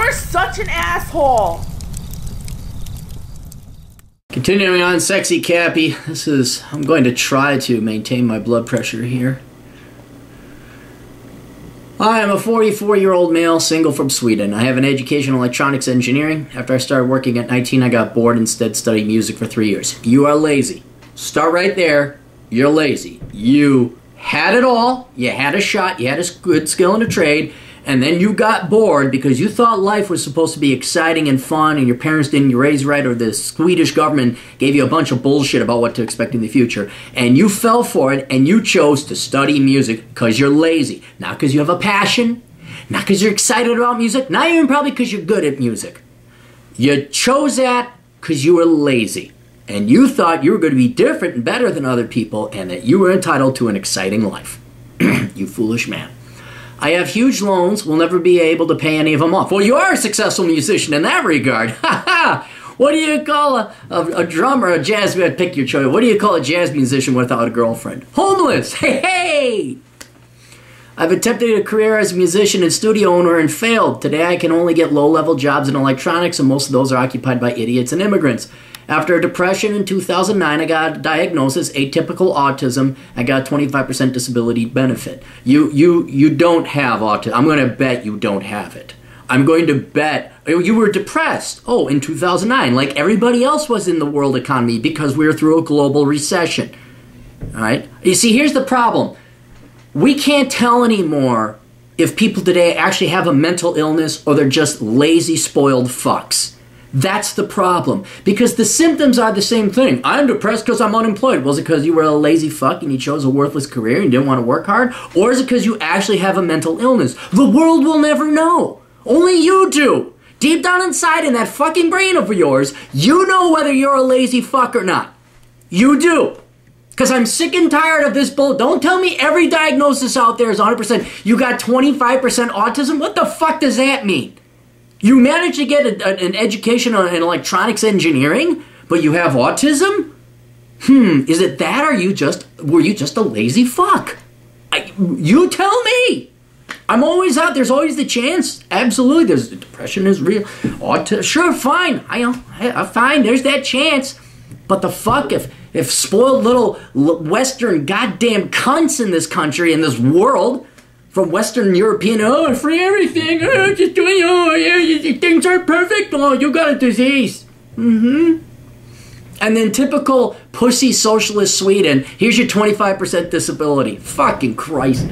You're such an asshole. Continuing on, Sexy Cappy. I'm going to try to maintain my blood pressure here. I am a 44-year-old male, single from Sweden. I have an education in electronics engineering. After I started working at 19, I got bored and instead studied music for 3 years. You are lazy. Start right there. You're lazy. You had it all. You had a shot. You had a good skill in a trade. And then you got bored because you thought life was supposed to be exciting and fun and your parents didn't raise right, or the Swedish government gave you a bunch of bullshit about what to expect in the future. And you fell for it and you chose to study music because you're lazy. Not because you have a passion, not because you're excited about music, not even probably because you're good at music. You chose that because you were lazy. And you thought you were going to be different and better than other people and that you were entitled to an exciting life. You foolish man. I have huge loans, will never be able to pay any of them off. Well, you are a successful musician in that regard. Ha ha! What do you call a drummer, a jazz, pick your choice. What do you call a jazz musician without a girlfriend? Homeless! Hey, hey! I've attempted a career as a musician and studio owner and failed. Today I can only get low-level jobs in electronics, and most of those are occupied by idiots and immigrants. After a depression in 2009, I got a diagnosis, atypical autism. I got a 25% disability benefit. You don't have autism. I'm going to bet you don't have it. I'm going to bet you were depressed. Oh, in 2009, like everybody else was in the world economy because we were through a global recession. All right? You see, here's the problem. We can't tell anymore if people today actually have a mental illness or they're just lazy, spoiled fucks. That's the problem. Because the symptoms are the same thing. I'm depressed because I'm unemployed. Was it because you were a lazy fuck and you chose a worthless career and you didn't want to work hard? Or is it because you actually have a mental illness? The world will never know. Only you do. Deep down inside in that fucking brain of yours, you know whether you're a lazy fuck or not. You do. Because I'm sick and tired of this bull. Don't tell me every diagnosis out there is 100%. You got 25% autism? What the fuck does that mean? You managed to get an education in electronics engineering, but you have autism? Is it that, or were you just a lazy fuck? You tell me. I'm always out. There's always the chance. Absolutely. Depression is real. Sure, fine. Fine. There's that chance. But the fuck if spoiled little Western goddamn cunts in this country, in this world, from Western European, free everything, just doing, things are perfect, you got a disease. And then typical pussy socialist Sweden, here's your 25% disability. Fucking Christ.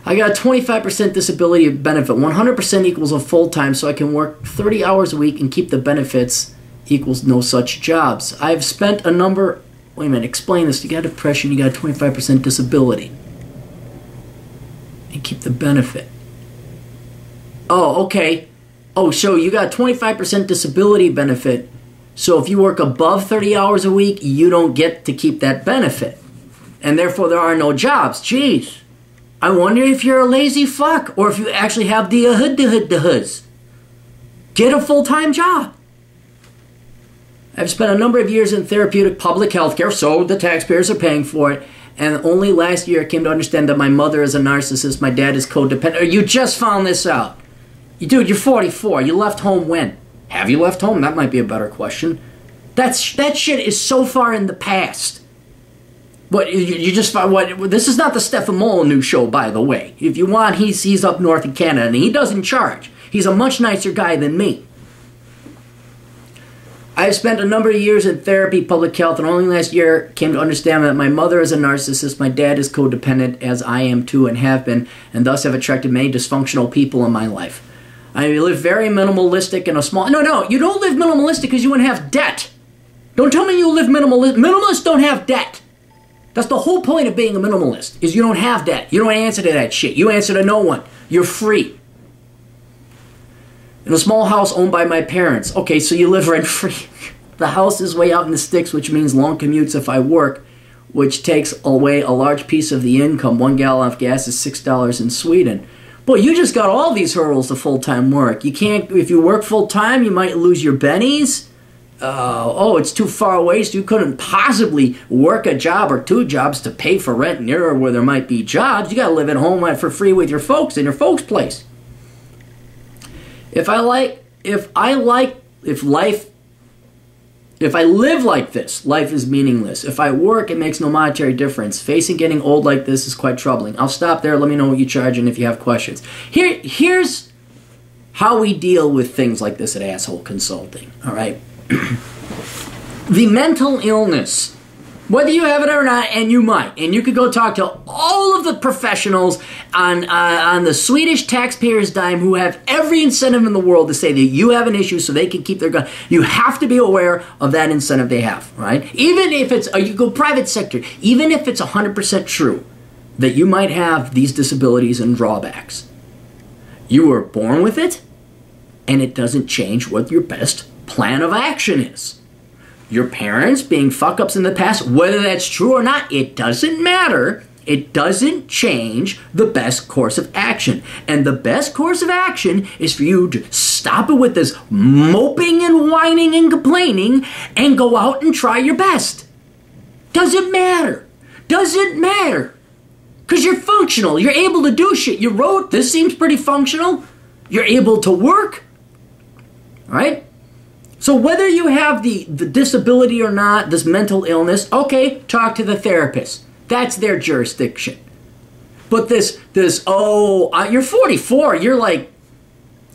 I got a 25% disability benefit. 100% equals a full-time, so I can work 30 hours a week and keep the benefits equals no such jobs. I've spent a number, wait a minute, explain this. You got depression, you got a 25% disability. And keep the benefit. Oh, okay. Oh, so you got 25% disability benefit. So if you work above 30 hours a week, you don't get to keep that benefit. And therefore there are no jobs. Jeez. I wonder if you're a lazy fuck or if you actually have the hoods. Get a full-time job. I've spent a number of years in therapeutic public health care, so the taxpayers are paying for it. And only last year I came to understand that my mother is a narcissist, my dad is codependent. You just found this out. Dude, you're 44. You left home when? Have you left home? That might be a better question. That shit is so far in the past. But you just found what? This is not the Stefan Molyneux show, by the way. If you want, he's up north in Canada, and he doesn't charge. He's a much nicer guy than me. I've spent a number of years in therapy, public health, and only last year came to understand that my mother is a narcissist, my dad is codependent, as I am too and have been, and thus have attracted many dysfunctional people in my life. I live very minimalistic in a small... No, you don't live minimalistic because you wouldn't have debt. Don't tell me you live minimalist. Minimalists don't have debt. That's the whole point of being a minimalist, is you don't have debt. You don't answer to that shit. You answer to no one. You're free. In a small house owned by my parents. Okay, so you live rent-free. The house is way out in the sticks, which means long commutes if I work, which takes away a large piece of the income. 1 gallon of gas is $6 in Sweden. Boy, you just got all these hurdles to full-time work. You can't, if you work full-time, you might lose your bennies. It's too far away, so you couldn't possibly work a job or 2 jobs to pay for rent nearer where there might be jobs. You got to live at home for free with your folks in your folks' place. If I live like this, life is meaningless. If I work, it makes no monetary difference. Facing getting old like this is quite troubling. I'll stop there. Let me know what you charge and if you have questions. Here's how we deal with things like this at Asshole Consulting, all right? The mental illness, whether you have it or not, and you might, and you could go talk to all of the professionals on the Swedish taxpayers' dime who have every incentive in the world to say that you have an issue so they can keep their gun. You have to be aware of that incentive they have, right? Even if it's, you go private sector, even if it's 100% true that you might have these disabilities and drawbacks, you were born with it, and it doesn't change what your best plan of action is. Your parents being fuck-ups in the past, whether that's true or not, it doesn't matter. It doesn't change the best course of action. And the best course of action is for you to stop it with this moping and whining and complaining and go out and try your best. Doesn't matter. Doesn't matter. Because you're functional. You're able to do shit. You wrote, this seems pretty functional. You're able to work. Right? So whether you have the disability or not, this mental illness, okay, talk to the therapist. That's their jurisdiction. But you're 44, you're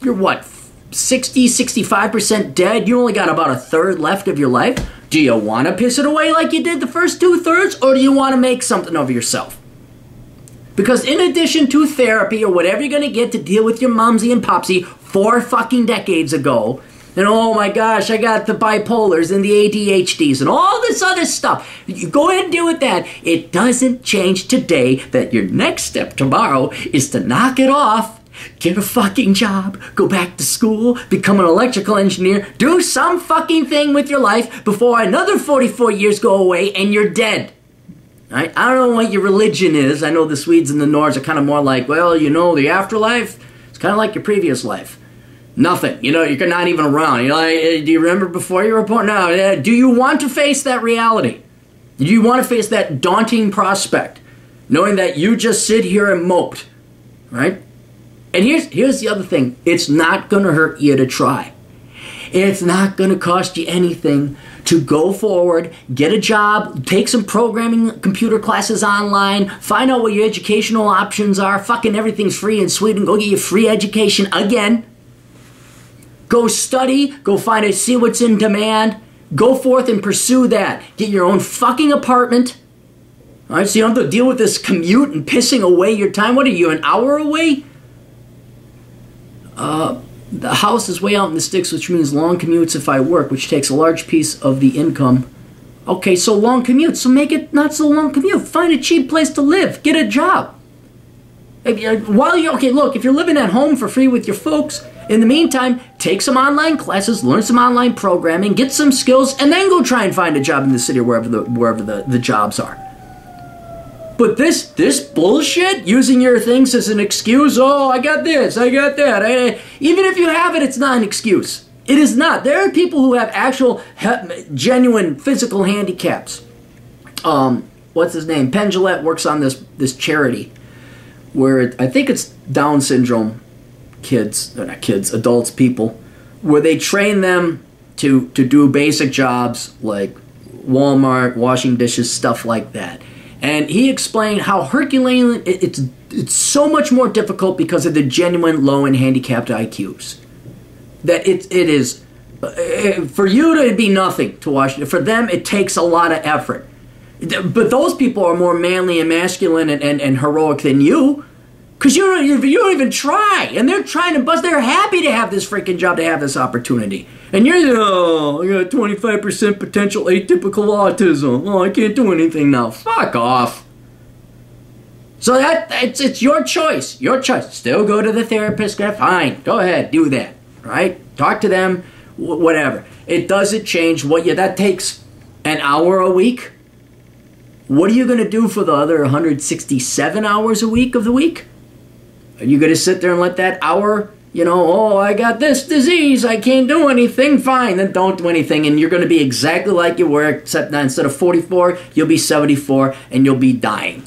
what, 60, 65% dead? You only got about a third left of your life? Do you want to piss it away like you did the first 2/3, or do you want to make something of yourself? Because in addition to therapy or whatever you're going to get to deal with your mumsy and popsy 4 fucking decades ago, and oh my gosh, I got the bipolars and the ADHDs and all this other stuff. You go ahead and deal with that. It doesn't change today that your next step tomorrow is to knock it off, get a fucking job, go back to school, become an electrical engineer, do some fucking thing with your life before another 44 years go away and you're dead. Right? I don't know what your religion is. I know the Swedes and the Nords are kind of more like, well, you know, the afterlife, it's kind of like your previous life. Nothing. You know, you're not even around. You're like, do you remember before you were born? No. Do you want to face that reality? Do you want to face that daunting prospect, knowing that you just sit here and moped, right? And here's the other thing. It's not going to hurt you to try. It's not going to cost you anything to go forward, get a job, take some programming computer classes online, find out what your educational options are. Fucking everything's free in Sweden. Go get your free education again. Go study, go find it, see what's in demand. Go forth and pursue that. Get your own fucking apartment. All right, so you don't have to deal with this commute and pissing away your time. What are you, an hour away? The house is way out in the sticks, which means long commutes if I work, which takes a large piece of the income. Okay, so long commute, so make it not so long commute. Find a cheap place to live. Get a job. If you're living at home for free with your folks, in the meantime, take some online classes, learn some online programming, get some skills, and then go try and find a job in the city or wherever the jobs are. But this bullshit, using your things as an excuse, oh, I got this, I got that. Even if you have it, it's not an excuse. It is not. There are people who have actual, genuine physical handicaps. What's his name? Penn Jillette works on this charity where I think it's Down syndrome adults, people, where they train them to do basic jobs like Walmart, washing dishes, stuff like that. And he explained how Herculean, it's so much more difficult because of the genuine low and handicapped IQs. That it is, for you to be nothing to wash, for them it takes a lot of effort. But those people are more manly and masculine and heroic than you. Because you don't even try. And they're trying to bust. They're happy to have this freaking job, to have this opportunity. And you're, I got 25% potential atypical autism. Oh, I can't do anything now. Fuck off. So it's your choice. Your choice. Still go to the therapist. Fine. Go ahead. Do that. Right? Talk to them. Whatever. It doesn't change that takes an hour a week. What are you going to do for the other 167 hours a week of the week? Are you going to sit there and let that hour, I got this disease, I can't do anything, fine, then don't do anything, and you're going to be exactly like you were, except that instead of 44, you'll be 74, and you'll be dying.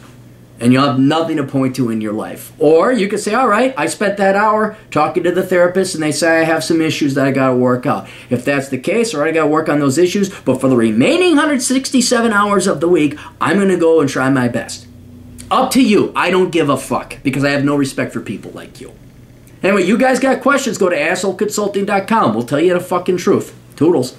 And you'll have nothing to point to in your life. Or you could say, all right, I spent that hour talking to the therapist and they say I have some issues that I got to work out. If that's the case, all right, I got to work on those issues. But for the remaining 167 hours of the week, I'm going to go and try my best. Up to you. I don't give a fuck because I have no respect for people like you. Anyway, you guys got questions, go to assholeconsulting.com. We'll tell you the fucking truth. Toodles.